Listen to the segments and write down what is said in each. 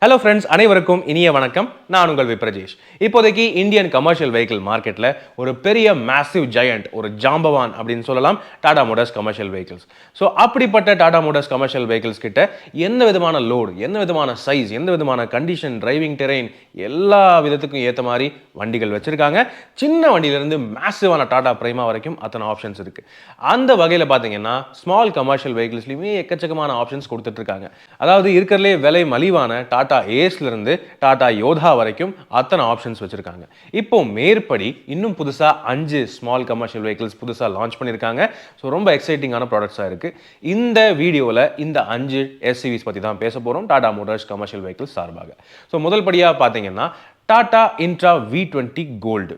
Hello friends, அனைவருக்கும் இனிய வணக்கம். நான் உங்கள் விப்ரஜேஷ். இப்போதைக்கு இந்தியன் கமர்ஷியல் வெஹிக்கிள் மார்க்கெட்டில் ஒரு பெரிய மேசிவ் ஜெயண்ட், ஒரு ஜாம்பவான் அப்படின்னு சொல்லலாம், Tata Motors commercial vehicles. So அப்படிப்பட்ட டாடா மோட்டார்ஸ் கமர்ஷியல் வெஹிக்கிள்ஸ் கிட்ட எந்த விதமான லோடு, எந்த விதமான சைஸ், எந்த விதமான கண்டிஷன், டிரைவிங் டெரெயின் எல்லா விதத்துக்கும் ஏற்ற மாதிரி வண்டிகள் வச்சிருக்காங்க. சின்ன வண்டியிலிருந்து மேசிவான டாடா பிரைமா வரைக்கும் அத்தனை ஆப்ஷன்ஸ் இருக்கு. அந்த வகையில் பார்த்தீங்கன்னா ஸ்மால் கமர்ஷியல் வெஹிக்கிள்ஸ்லையுமே எக்கச்சக்கமான ஆப்ஷன்ஸ் கொடுத்துட்டு இருக்காங்க. அதாவது இருக்கிறதுலே விலை மலிவான டாடா ஏஸ்ல இருந்து டாடா யோதா வரைக்கும் அத்தனை ஆப்ஷன்ஸ் வச்சிருக்காங்க. இப்போ மேற்படி இன்னும் புதுசா 5 ஸ்மால் கமர்ஷியல் வெஹிக்கிள்ஸ் புதுசா லான்ச் பண்ணிருக்காங்க. ஸோ ரொம்ப எக்ஸைட்டிங்கான ப்ராடக்ட்ஸா இருக்கு. இந்த வீடியோல இந்த 5 SCVs பத்தி தான் பேச போறோம் டாடா மோட்டார்ஸ் கமர்ஷியல் வெஹிக்கிள்ஸ் சார்பாக. ஸோ முதல் படியா பார்த்தீங்கன்னா டாடா இன்ட்ரா V20 கோல்டு.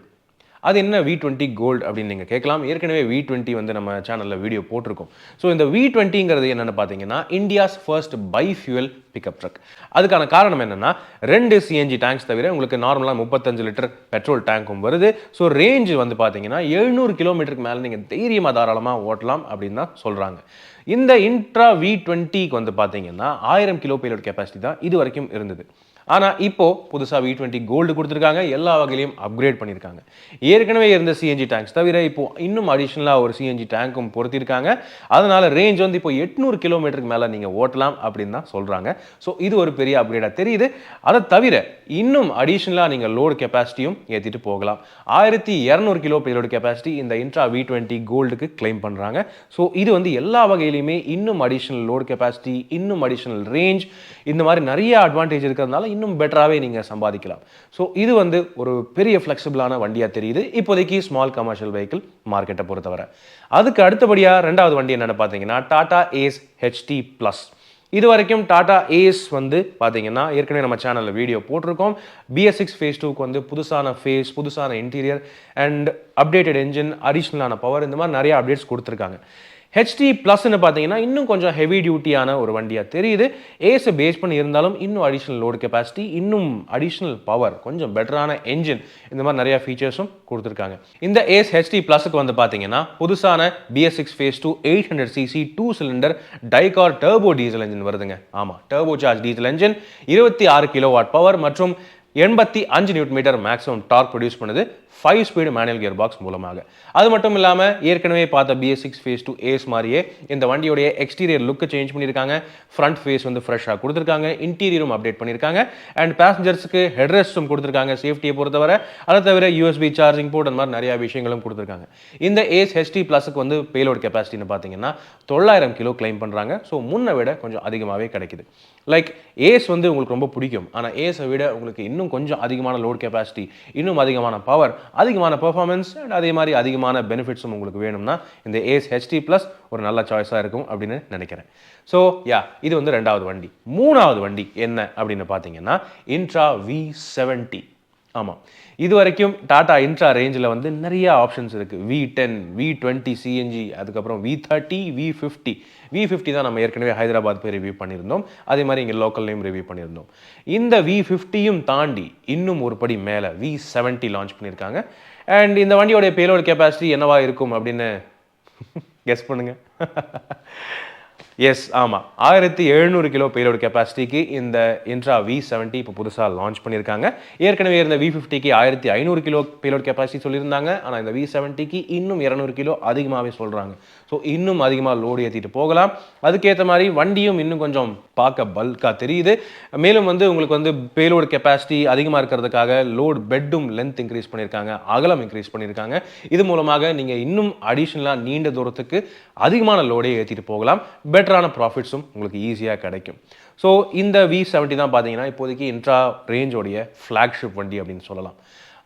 அது என்ன V20 கோல்டு அப்படின்னு நீங்கள் கேட்கலாம். ஏற்கனவே V20 வந்து நம்ம சேனலில் வீடியோ போட்டிருக்கோம். ஸோ இந்த V20ங்கிறது என்னென்னு பார்த்தீங்கன்னா India's first bi fuel pickup truck. அதுக்கான காரணம் என்னென்னா 2 CNG டேங்க்ஸ் தவிர உங்களுக்கு நார்மலாக 35 லிட்டர் பெட்ரோல் டேங்க்கும் வருது. ஸோ ரேஞ்சு வந்து பார்த்தீங்கன்னா 700 கிலோமீட்டருக்கு மேலே நீங்கள் தைரியமாக தாராளமாக ஓட்டலாம் அப்படின்னு தான் சொல்கிறாங்க. இந்த இன்ட்ரா V20க்கு வந்து பார்த்தீங்கன்னா 1000 கிலோ பேலோட் கெப்பாசிட்டி தான் இது வரைக்கும் இருந்தது. ஆனால் இப்போ புதுசாக V20 கோல்டு கொடுத்துருக்காங்க. எல்லா வகையிலையும் அப்கிரேட் பண்ணியிருக்காங்க. ஏற்கனவே இருந்த CNG டேங்க்ஸ் தவிர இப்போ இன்னும் அடிஷ்னலாக ஒரு CNG டேங்க்கும் பொருத்திருக்காங்க. அதனால ரேஞ்ச் வந்து இப்போ 800 கிலோமீட்டருக்கு மேலே நீங்கள் ஓட்டலாம் அப்படின்னு தான் சொல்கிறாங்க. ஸோ இது ஒரு பெரிய அப்கிரேடாக தெரியுது. அதை தவிர இன்னும் அடிஷ்னலாக நீங்கள் லோடு கெப்பாசிட்டியும் ஏற்றிட்டு போகலாம். 1200 கிலோ பேலோடு கெப்பாசிட்டி இந்த இன்ட்ரா V20 கோல்டுக்கு கிளைம் பண்ணுறாங்க. ஸோ இது வந்து எல்லா வகையிலுமே இன்னும் அடிஷ்னல் லோடு கெப்பாசிட்டி, இன்னும் அடிஷ்னல் ரேஞ்ச், இந்த மாதிரி நிறைய அட்வான்டேஜ் இருக்கிறதுனால இன்னும் பெட்டராகவே நீங்கள் சம்பாதிக்கலாம். ஸோ இது வந்து ஒரு பெரிய ஃப்ளெக்சிபிளான வண்டியாக தெரியுது இப்போதைக்கு ஸ்மால் கமர்ஷியல் வெஹிக்கிள் மார்க்கெட்டை பொறுத்தவரை. அதுக்கு அடுத்தபடியாக ரெண்டாவது வண்டி என்னென்னு பார்த்தீங்கன்னா டாடா ஏஸ் HT ப்ளஸ். இது வரைக்கும் டாடா ஏஸ் வந்து பார்த்தீங்கன்னா ஏற்கனவே நம்ம சேனலில் வீடியோ போட்டிருக்கோம். BS6 ஃபேஸ் 2க்கு வந்து புதுசான ஃபேஸ், புதுசான இன்டீரியர் அண்ட் அப்டேட்டட் என்ஜின், அடிஷ்னலான பவர், இந்த மாதிரி நிறைய அப்டேட்ஸ் கொடுத்துருக்காங்க. HT ப்ளஸ்ன்னு பார்த்தீங்கன்னா இன்னும் கொஞ்சம் ஹெவி டியூட்டியான ஒரு வண்டியாக தெரியுது. ஏஸை பேஸ் பண்ணி இருந்தாலும் இன்னும் அடிஷ்னல் லோடு கெப்பாசிட்டி, இன்னும் அடிஷ்னல் பவர், கொஞ்சம் பெட்டரான என்ஜின், இந்த மாதிரி நிறைய ஃபீச்சர்ஸும் கொடுத்துருக்காங்க. இந்த ஏஸ் HT ப்ளஸுக்கு வந்து பார்த்தீங்கன்னா புதுசான BS6 phase 2 800cc 2 cylinder DICOR turbo diesel engine வருதுங்க. ஆமாம், turbo charge diesel engine, 26 kilowatt power மற்றும் 85 நியூட்டன் மேக்ஸிமம் டார்க் ப்ரொடியூஸ் பண்ணுது 5 ஸ்பீடு மேனுவல் கியர் பாக்ஸ் மூலமாக. அது மட்டும் இல்லாமல் ஏற்கனவே பார்த்த BS6 ஃபேஸ் 2 ஏஸ் மாதிரியே இந்த வண்டியோடைய எக்ஸ்டீரியர் லுக்கை சேஞ்ச் பண்ணியிருக்காங்க. ஃப்ரண்ட் ஃபேஸ் வந்து ஃப்ரெஷ்ஷாக கொடுத்துருக்காங்க. இன்டீரியரும் அப்டேட் பண்ணியிருக்காங்க. அண்ட் பேசஞ்சர்ஸுக்கு ஹெட்ரெஸ்ட்டும் கொடுத்துருக்காங்க சேஃப்டியை பொறுத்தவரை. அதை தவிர USB சார்ஜிங் போர்ட், அந்த மாதிரி நிறையா விஷயங்களும் கொடுத்துருக்காங்க. இந்த ஏஸ் HT ப்ளஸுக்கு வந்து பேலோட் கெப்பாசிட்டின்னு பார்த்தீங்கன்னா 900 கிலோ கிளைம் பண்ணுறாங்க. ஸோ முன்னை விட கொஞ்சம் அதிகமாகவே கிடைக்குது. லைக் ஏஸ் வந்து உங்களுக்கு ரொம்ப பிடிக்கும், ஆனால் ஏஸை விட உங்களுக்கு இன்னும் கொஞ்சம் அதிகமான லோட் கெப்பாசிட்டி, இன்னும் அதிகமான பவர், அதிகமான பெர்ஃபார்மன்ஸ் அண்ட் அதே மாதிரி அதிகமான பெனிஃபிட்ஸும் உங்களுக்கு வேணும்னா இந்த ஏஸ் HT ப்ளஸ் ஒரு நல்ல சாய்ஸாக இருக்கும் அப்படின்னு நினைக்கிறேன். ஸோ இது வந்து ரெண்டாவது வண்டி. மூணாவது வண்டி என்ன அப்படின்னு பார்த்தீங்கன்னா இன்ட்ரா V70. ஆமாம், இது வரைக்கும் டாடா இன்ட்ரா ரேஞ்சில் வந்து நிறைய ஆப்ஷன்ஸ் இருக்குது. V10, V20 CNG, அதுக்கப்புறம் V30, V50 தான் நம்ம ஏற்கனவே ஹைதராபாத் போய் ரிவ்யூ பண்ணியிருந்தோம். அதே மாதிரி இங்கே லோக்கல்லையும் ரிவ்யூ பண்ணியிருந்தோம். இந்த V50யும் தாண்டி இன்னும் ஒரு படி மேலே V70 லான்ச் பண்ணியிருக்காங்க. அண்ட் இந்த வண்டியோடைய பேலோட் கெப்பாசிட்டி என்னவா இருக்கும் அப்படின்னு கெஸ் பண்ணுங்க. எஸ், ஆமாம், 1700 கிலோ பேலோட் கெப்பாசிட்டிக்கு இந்த இன்ட்ரா V70 இப்போ புதுசாக லான்ச் பண்ணியிருக்காங்க. ஏற்கனவே இருந்த V50க்கு 1500 கிலோ பேலோட் கெப்பாசிட்டி சொல்லியிருந்தாங்க. ஆனால் இந்த V70க்கு இன்னும் 200 கிலோ அதிகமாகவே சொல்கிறாங்க. ஸோ இன்னும் அதிகமாக லோடு ஏற்றிட்டு போகலாம். அதுக்கேற்ற மாதிரி வண்டியும் இன்னும் கொஞ்சம் பார்க்க பல்காக தெரியுது. மேலும் வந்து உங்களுக்கு வந்து பேலோடு கெப்பாசிட்டி அதிகமாக இருக்கிறதுக்காக லோடு பெட்டும் லென்த் இன்க்ரீஸ் பண்ணியிருக்காங்க, அகலம் இன்க்ரீஸ் பண்ணியிருக்காங்க. இது மூலமாக நீங்கள் இன்னும் அடிஷ்னலாக நீண்ட தூரத்துக்கு அதிகமான லோடே ஏற்றிட்டு போகலாம். பெட்டரான ப்ராஃபிட்ஸும் உங்களுக்கு ஈஸியாக கிடைக்கும். ஸோ இந்த V70 தான் பார்த்தீங்கன்னா இப்போதைக்கு இன்ட்ரா ரேஞ்சோடைய ஃப்ளாக்ஷிப் வண்டி அப்படின்னு சொல்லலாம்.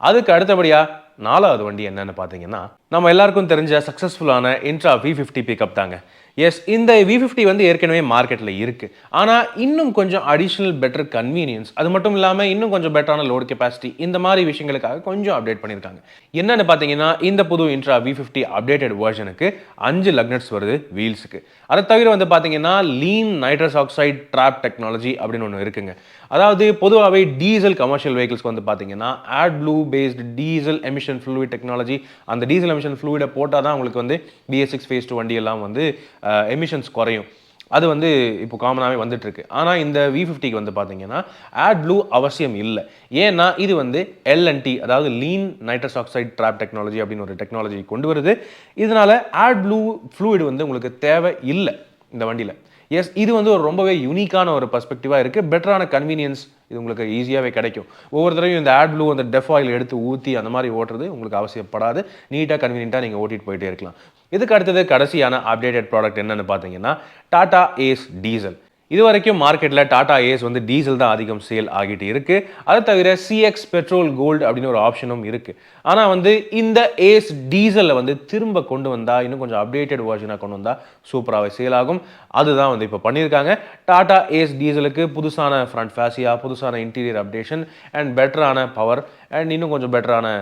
அதுக்கு அடுத்தபடியாக நாலாவது வண்டி என்னன்னு பார்த்தீங்கன்னா நம்ம எல்லாருக்கும் தெரிஞ்ச சக்ஸஸ்ஃபுல்லான இன்ட்ரா V50 பிக்கப் தாங்க. எஸ், இந்த V50 வந்து ஏற்கனவே மார்க்கெட்டில் இருக்குது. ஆனால் இன்னும் கொஞ்சம் அடிஷ்னல் பெட்டர் கன்வீனியன்ஸ், அது மட்டும் இல்லாமல் இன்னும் கொஞ்சம் பெட்டரான லோடு கெப்பாசிட்டி, இந்த மாதிரி விஷயங்களுக்காக கொஞ்சம் அப்டேட் பண்ணியிருக்காங்க. என்னென்னு பார்த்தீங்கன்னா இந்த புது இன்ட்ரா V50 அப்டேட்டட் வெர்ஷனுக்கு 5 லக்னட்ஸ் வருது வீல்ஸுக்கு. அதை தவிர வந்து பார்த்தீங்கன்னா lean nitrous oxide drop technology அப்படின்னு ஒன்று இருக்குங்க. அதாவது பொதுவாகவே டீசல் கமர்ஷியல் வெஹிக்கிள்ஸ்க்கு வந்து பார்த்தீங்கன்னா AdBlue based diesel emission fluid technology, அந்த டீசல் எமிஷன் ஃப்ளூயிடை போட்டால் தான் உங்களுக்கு வந்து BS6 ஃபேஸ் 2 வண்டியெல்லாம் வந்து எமிஷன்ஸ் குறையும். அது வந்து இப்போ காமனாகவே வந்துட்டு இருக்கு. ஆனால் இந்த V50க்கு வந்து பார்த்தீங்கன்னா ஆட் ப்ளூ அவசியம் இல்லை. ஏன்னா இது வந்து LNT, அதாவது lean nitrous oxide drop technology அப்படின்னு ஒரு டெக்னாலஜி கொண்டு வருது. இதனால ஆட் ப்ளூ ஃப்ளூயிட் வந்து உங்களுக்கு தேவை இல்லை இந்த வண்டியில். எஸ், இது வந்து ஒரு ரொம்பவே யூனிக்கான ஒரு பர்ஸ்பெக்டிவாக இருக்குது. பெட்டரான கன்வீனியன்ஸ் இது உங்களுக்கு ஈஸியாகவே கிடைக்கும். ஒவ்வொரு தடவையும் இந்த ஆட் ப்ளூ அந்த டெஃப் ஆயில் எடுத்து ஊற்றி அந்த மாதிரி ஓட்டுறது உங்களுக்கு அவசியப்படாது. நீட்டாக கன்வீனியண்ட்டாக நீங்கள் ஓட்டிட்டு போயிட்டே இருக்கலாம். இதுக்கு அடுத்தது கடைசியான அப்டேட்டட் ப்ராடக்ட் என்னன்னு பார்த்தீங்கன்னா டாடா ஏஸ் டீசல். இது வரைக்கும் மார்க்கெட்டில் டாடா ஏஸ் வந்து டீசல் தான் அதிகம் சேல் ஆகிட்டு இருக்கு. அதை தவிர CX பெட்ரோல் கோல்டு அப்படின்னு ஒரு ஆப்ஷனும் இருக்கு. ஆனால் வந்து இந்த ஏஸ் டீசலை வந்து திரும்ப கொண்டு வந்தா, இன்னும் கொஞ்சம் அப்டேட்டட் வெர்ஷனாக கொண்டு வந்தா சூப்பராகவே சேல் ஆகும். அதுதான் வந்து இப்போ பண்ணியிருக்காங்க. டாடா ஏஸ் டீசலுக்கு புதுசான ஃப்ரண்ட் ஃபேசியா, புதுசான இன்டீரியர் அப்டேஷன் அண்ட் பெட்டரான பவர் அண்ட் இன்னும் கொஞ்சம் பெட்டரான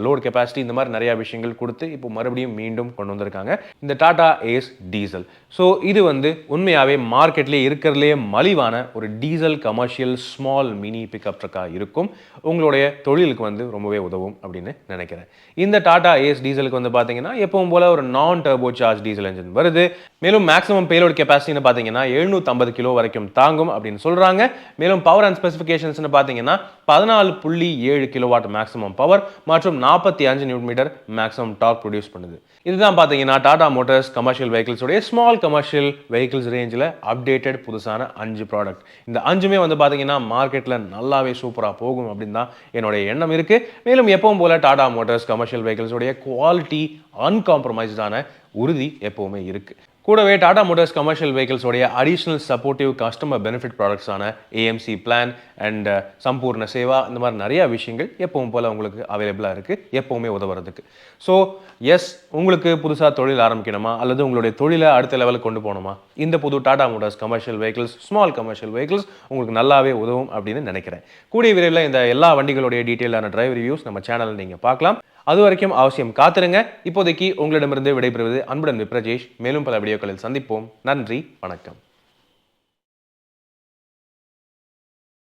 லோட் கெப்பாசிட்டி, இந்த மாதிரி நிறைய விஷயங்கள் கொடுத்து இப்போ மறுபடியும் மீண்டும் கொண்டு வந்திருக்காங்க இந்த டாடா ஏஸ் டீசல். ஸோ இது வந்து உண்மையாகவே மார்க்கெட்லேயே இருக்கிறதுலே மலிவான ஒரு diesel commercial small mini pickup ட்ரக்காக இருக்கும். உங்களுடைய தொழிலுக்கு வந்து ரொம்பவே உதவும் அப்படின்னு நினைக்கிறேன். இந்த டாடா ஏஸ் டீசலுக்கு வந்து பார்த்தீங்கன்னா எப்பவும் போல ஒரு நான் டர்போ சார்ஜ் டீசல் என்ஜின் வருது. மேலும் மேக்ஸிமம் பேலோட் கெப்பாசிட்டின்னு பார்த்தீங்கன்னா 750 கிலோ வரைக்கும் தாங்கும் அப்படின்னு சொல்றாங்க. மேலும் பவர் அண்ட் ஸ்பெசிஃபிகேஷன்ஸ்னு பார்த்தீங்கன்னா 14.7 கிலோவாட் மேக்ஸிமம் பவர் மற்றும் 45 newton metre maximum torque produce பண்ணுது. இதுதான் பார்த்தீங்கன்னா டாடா மோட்டார்ஸ் கமர்ஷியல் வெஹிக்கிள்ஸ் உடைய ஸ்மால் கமர்ஷியல் வெஹிக்கிள்ஸ் ரேஞ்சில் அப்டேட்டட் புதுசான 5 ப்ராடக்ட். இந்த 5மே வந்து பார்த்தீங்கன்னா மார்க்கெட்டில் நல்லாவே சூப்பராக போகும் அப்படின்னு தான் என்னுடைய எண்ணம் இருக்கு. மேலும் எப்பவும் போல டாடா மோட்டார்ஸ் கமர்ஷியல் வெஹிக்கிள்ஸ் உடைய குவாலிட்டி அன்காம்ப்ரமைஸ்டான உறுதி எப்பவுமே இருக்கு. கூடவே டாடா மோட்டார்ஸ் கமர்ஷியல் வெஹிக்கிள்ஸ் உடைய அடிஷனல் சப்போர்ட்டிவ் கஸ்டமர் பெனிஃபிட் ப்ராடக்ட்ஸான AMC plan and Sampoorna Seva, இந்த மாதிரி நிறைய விஷயங்கள் எப்பவும் போல உங்களுக்கு அவைலபிளாக இருக்குது, எப்பவுமே உதவுறதுக்கு. ஸோ எஸ், உங்களுக்கு புதுசாக தொழில் ஆரம்பிக்கணுமா அல்லது உங்களுடைய தொழிலை அடுத்த லெவலுக்கு கொண்டு போகணுமா, இந்த புது Tata Motors commercial vehicles, small commercial vehicles உங்களுக்கு நல்லாவே உதவும் அப்படின்னு நினைக்கிறேன். கூடிய விரைவில் இந்த எல்லா வண்டிகளுடைய டீட்டெயிலான டிரைவ் ரிவ்யூஸ் நம்ம சேனலில் நீங்கள் பார்க்கலாம். அது வரைக்கும் அவசியம் காத்திருங்க. இப்போதைக்கு உங்களிடமிருந்து விடைபெறுவது அன்புடன் விப்ரஜேஷ். மேலும் பல வீடியோக்களில் சந்திப்போம். நன்றி, வணக்கம்.